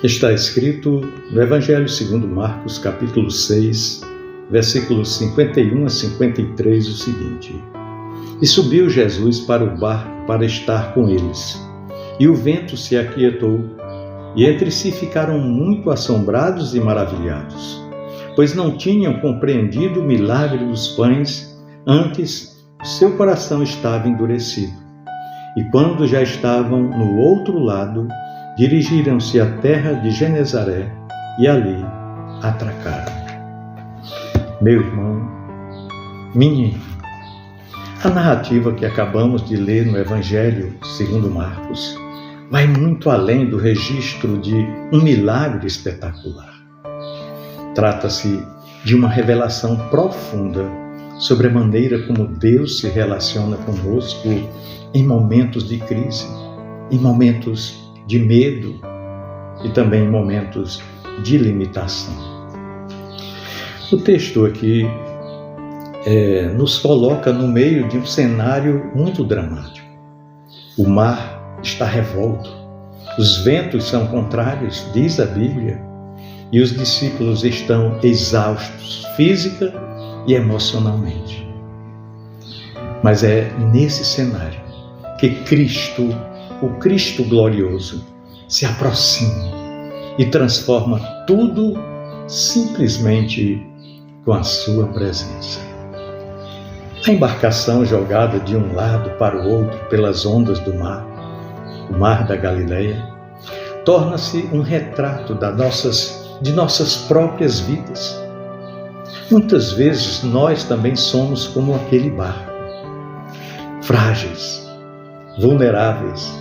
Está escrito no Evangelho segundo Marcos, capítulo 6, versículos 51 a 53, o seguinte: E subiu Jesus para o barco para estar com eles. E o vento se aquietou, e entre si ficaram muito assombrados e maravilhados, pois não tinham compreendido o milagre dos pães, antes seu coração estava endurecido. E quando já estavam no outro lado, dirigiram-se à terra de Genezaré e ali atracaram. Meu irmão, minha irmã, a narrativa que acabamos de ler no Evangelho segundo Marcos vai muito além do registro de um milagre espetacular. Trata-se de uma revelação profunda sobre a maneira como Deus se relaciona conosco em momentos de crise, em momentos de medo e também em momentos de limitação. O texto aqui nos coloca no meio de um cenário muito dramático. O mar está revolto, os ventos são contrários, diz a Bíblia, e os discípulos estão exaustos, física e emocionalmente. Mas é nesse cenário que Cristo, o Cristo glorioso, se aproxima e transforma tudo simplesmente com a sua presença. A embarcação jogada de um lado para o outro pelas ondas do mar, o mar da Galileia, torna-se um retrato de nossas próprias vidas. Muitas vezes nós também somos como aquele barco, frágeis, vulneráveis,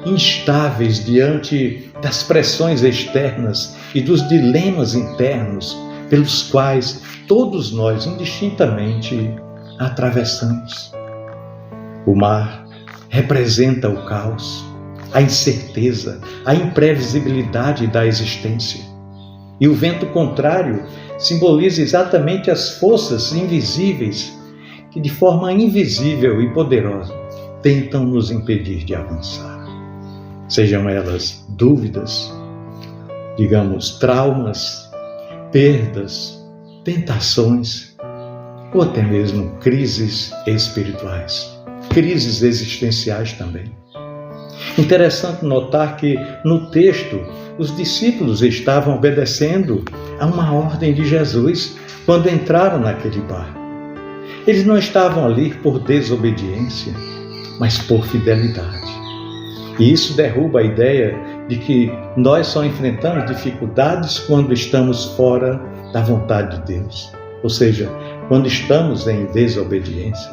instáveis diante das pressões externas e dos dilemas internos pelos quais todos nós indistintamente atravessamos. O mar representa o caos, a incerteza, a imprevisibilidade da existência. E o vento contrário simboliza exatamente as forças invisíveis que, de forma invisível e poderosa, tentam nos impedir de avançar. Sejam elas dúvidas, traumas, perdas, tentações, ou até mesmo crises espirituais, crises existenciais também. Interessante notar que, no texto, os discípulos estavam obedecendo a uma ordem de Jesus quando entraram naquele barco. Eles não estavam ali por desobediência, mas por fidelidade. E isso derruba a ideia de que nós só enfrentamos dificuldades quando estamos fora da vontade de Deus. Ou seja, quando estamos em desobediência,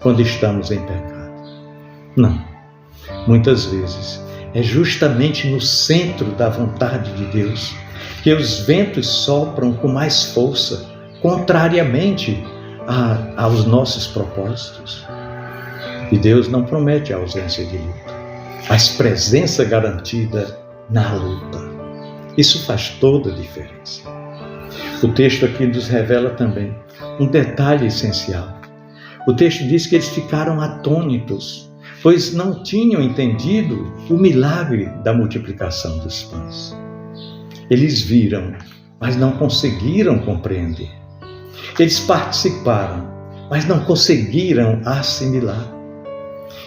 quando estamos em pecado. Não. Muitas vezes é justamente no centro da vontade de Deus que os ventos sopram com mais força, contrariamente aos nossos propósitos. E Deus não promete a ausência de luta, mas presença garantida na luta. Isso faz toda a diferença. O texto aqui nos revela também um detalhe essencial. O texto diz que eles ficaram atônitos, pois não tinham entendido o milagre da multiplicação dos pães. Eles viram, mas não conseguiram compreender. Eles participaram, mas não conseguiram assimilar.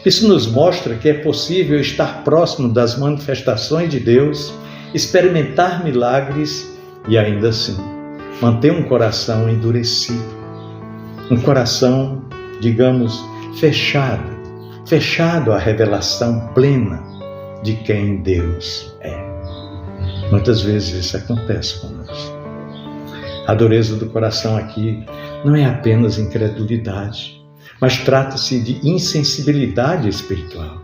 Isso nos mostra que é possível estar próximo das manifestações de Deus, experimentar milagres e ainda assim manter um coração endurecido, um coração, fechado à revelação plena de quem Deus é. Muitas vezes isso acontece conosco. A dureza do coração aqui não é apenas incredulidade, mas trata-se de insensibilidade espiritual.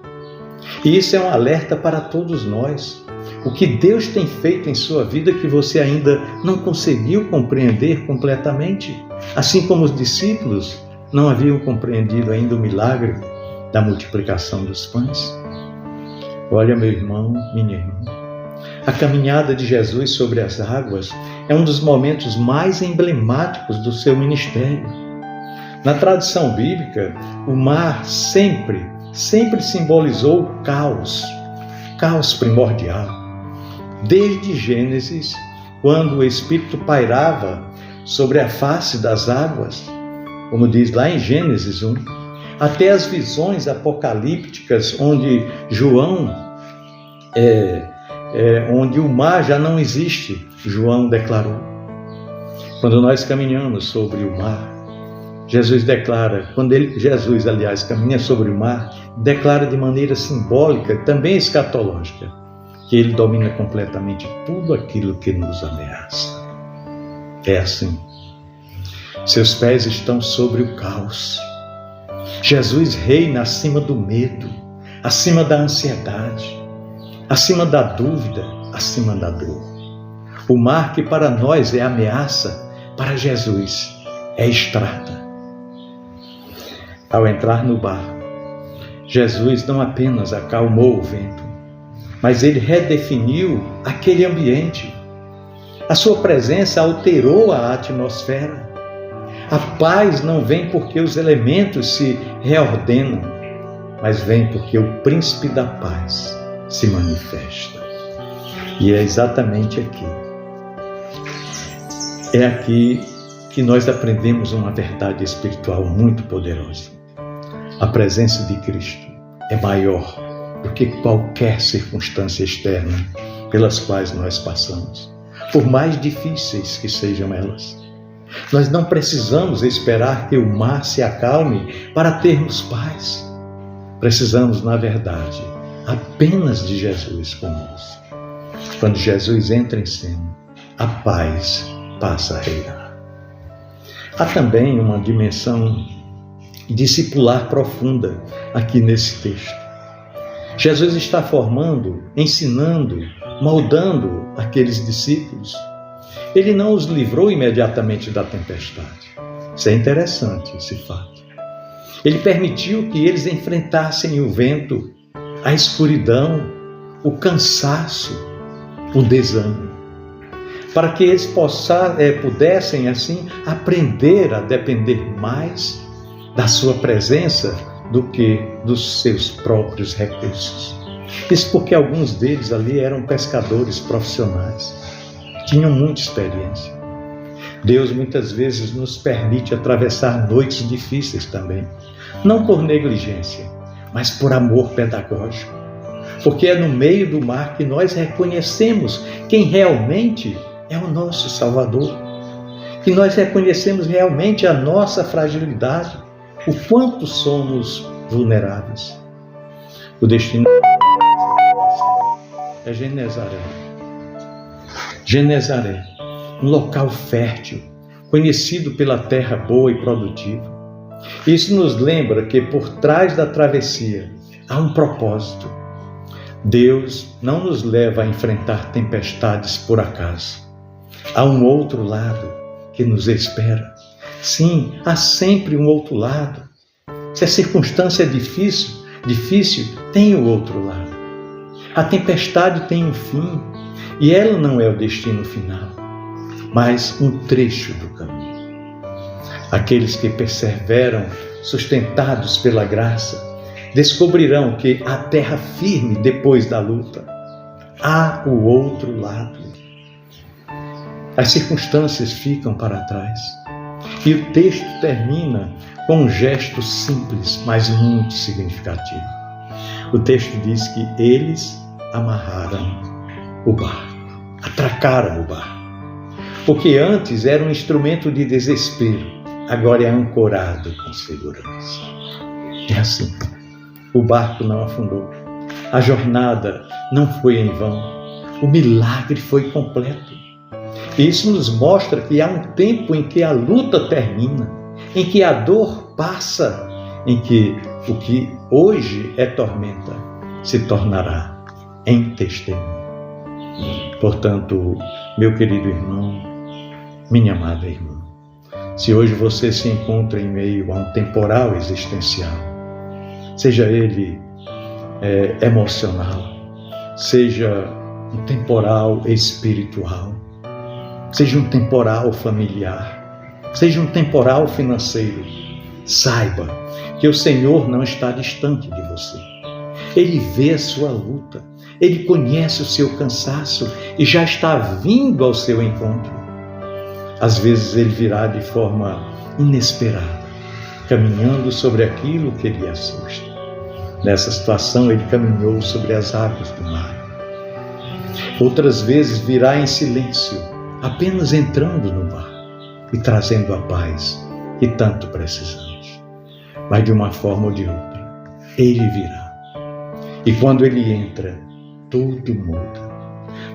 E isso é um alerta para todos nós. O que Deus tem feito em sua vida que você ainda não conseguiu compreender completamente, assim como os discípulos não haviam compreendido ainda o milagre da multiplicação dos pães. Olha, meu irmão, minha irmã, a caminhada de Jesus sobre as águas é um dos momentos mais emblemáticos do seu ministério. Na tradição bíblica, o mar sempre simbolizou o caos primordial. desde Gênesis, quando o Espírito pairava sobre a face das águas, como diz lá em Gênesis 1, até as visões apocalípticas, onde João, onde o mar já não existe, João declarou. Quando nós caminhamos sobre o mar, Jesus declara, Jesus, aliás, caminha sobre o mar, declara de maneira simbólica, também escatológica, que ele domina completamente tudo aquilo que nos ameaça. É assim. Seus pés estão sobre o caos. Jesus reina acima do medo, acima da ansiedade, acima da dúvida, acima da dor. O mar que para nós é ameaça, para Jesus é estrada. Ao entrar no barco, Jesus não apenas acalmou o vento, mas ele redefiniu aquele ambiente. A sua presença alterou a atmosfera. A paz não vem porque os elementos se reordenam, mas vem porque o príncipe da paz se manifesta. E é exatamente aqui. É aqui que nós aprendemos uma verdade espiritual muito poderosa. A presença de Cristo é maior do que qualquer circunstância externa pelas quais nós passamos, por mais difíceis que sejam elas. Nós não precisamos esperar que o mar se acalme para termos paz. Precisamos, na verdade, apenas de Jesus conosco. Quando Jesus entra em cena, a paz passa a reinar. Há também uma dimensão discipular profunda aqui nesse texto. Jesus está formando, ensinando, moldando aqueles discípulos. Ele não os livrou imediatamente da tempestade. Isso é interessante, esse fato. Ele permitiu que eles enfrentassem o vento, a escuridão, o cansaço, o desânimo, para que eles pudessem, assim, aprender a depender mais da sua presença do que dos seus próprios recursos. Isso porque alguns deles ali eram pescadores profissionais, tinham muita experiência. Deus muitas vezes nos permite atravessar noites difíceis também, não por negligência, mas por amor pedagógico, porque é no meio do mar que nós reconhecemos quem realmente é o nosso Salvador, que nós reconhecemos realmente a nossa fragilidade, o quanto somos vulneráveis. O destino é Genezaré. Genezaré, um local fértil, conhecido pela terra boa e produtiva. Isso nos lembra que por trás da travessia há um propósito. Deus não nos leva a enfrentar tempestades por acaso. Há um outro lado que nos espera. Sim, há sempre um outro lado. Se a circunstância é difícil, tem o outro lado. A tempestade tem um fim, e ela não é o destino final, mas um trecho do caminho. Aqueles que perseveram, sustentados pela graça, descobrirão que há terra firme depois da luta. Há o outro lado. As circunstâncias ficam para trás. E o texto termina com um gesto simples, mas muito significativo. O texto diz que eles amarraram o barco, atracaram o barco. Porque antes era um instrumento de desespero, agora é ancorado com segurança. É assim. O barco não afundou. A jornada não foi em vão. O milagre foi completo. Isso nos mostra que há um tempo em que a luta termina, em que a dor passa, em que o que hoje é tormenta se tornará em testemunho. Portanto, meu querido irmão, minha amada irmã, se hoje você se encontra em meio a um temporal existencial, seja ele emocional, seja um temporal espiritual, seja um temporal familiar, seja um temporal financeiro, saiba que o Senhor não está distante de você. Ele vê a sua luta, Ele conhece o seu cansaço e já está vindo ao seu encontro. Às vezes ele virá de forma inesperada, caminhando sobre aquilo que lhe assusta. Nessa situação, ele caminhou sobre as águas do mar. Outras vezes virá em silêncio, apenas entrando no mar e trazendo a paz que tanto precisamos. Mas de uma forma ou de outra, ele virá. E quando ele entra, tudo muda.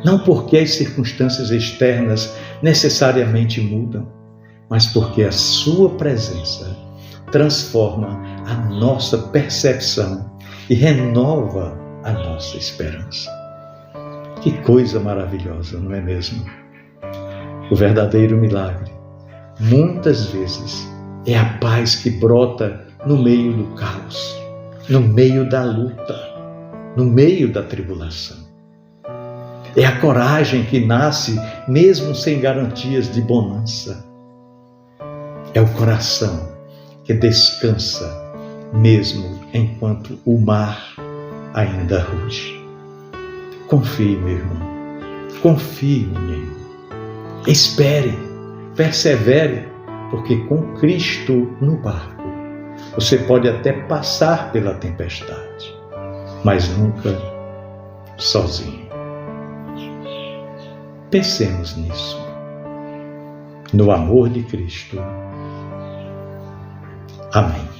Não porque as circunstâncias externas necessariamente mudam, mas porque a sua presença transforma a nossa percepção e renova a nossa esperança. Que coisa maravilhosa, não é mesmo? O verdadeiro milagre, muitas vezes, é a paz que brota no meio do caos, no meio da luta, no meio da tribulação. É a coragem que nasce mesmo sem garantias de bonança. É o coração que descansa mesmo enquanto o mar ainda ruge. Confie, meu irmão. Confie, minha irmã. Espere, persevere, porque com Cristo no barco, você pode até passar pela tempestade, mas nunca sozinho. Pensemos nisso, no amor de Cristo. Amém.